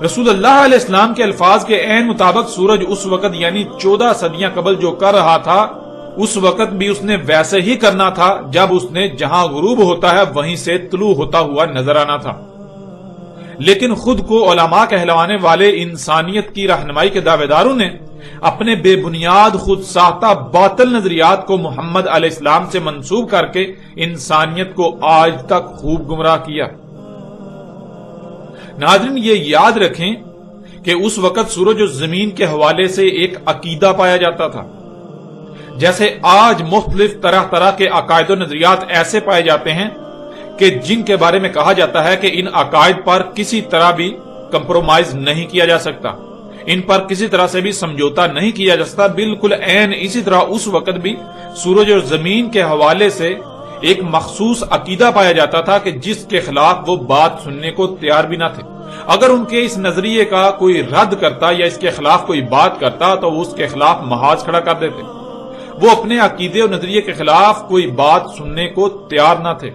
رسول اللہ علیہ السلام کے الفاظ کے عین مطابق سورج اس وقت یعنی 14 صدیاں قبل جو کر رہا تھا اس وقت بھی اس نے ویسے ہی کرنا تھا جب اس نے جہاں غروب ہوتا ہے وہیں سے طلوع ہوتا ہوا نظر آنا تھا. لیکن خود کو علماء کہلوانے والے انسانیت کی رہنمائی کے دعوے داروں نے اپنے بے بنیاد خود ساختہ باطل نظریات کو محمد علیہ السلام سے منسوب کر کے انسانیت کو آج تک خوب گمراہ کیا. ناظرین یہ یاد رکھیں کہ اس وقت سورج و زمین کے حوالے سے ایک عقیدہ پایا جاتا تھا، جیسے آج مختلف طرح طرح کے عقائد و نظریات ایسے پائے جاتے ہیں کہ جن کے بارے میں کہا جاتا ہے کہ ان عقائد پر کسی طرح بھی کمپرومائز نہیں کیا جا سکتا، ان پر کسی طرح سے بھی سمجھوتا نہیں کیا جا سکتا. بالکل عین اسی طرح اس وقت بھی سورج اور زمین کے حوالے سے ایک مخصوص عقیدہ پایا جاتا تھا کہ جس کے خلاف وہ بات سننے کو تیار بھی نہ تھے. اگر ان کے اس نظریے کا کوئی رد کرتا یا اس کے خلاف کوئی بات کرتا تو وہ اس کے خلاف محاذ کھڑا کر دیتے. وہ اپنے عقیدے اور نظریے کے خلاف کوئی بات سننے کو تیار نہ تھے.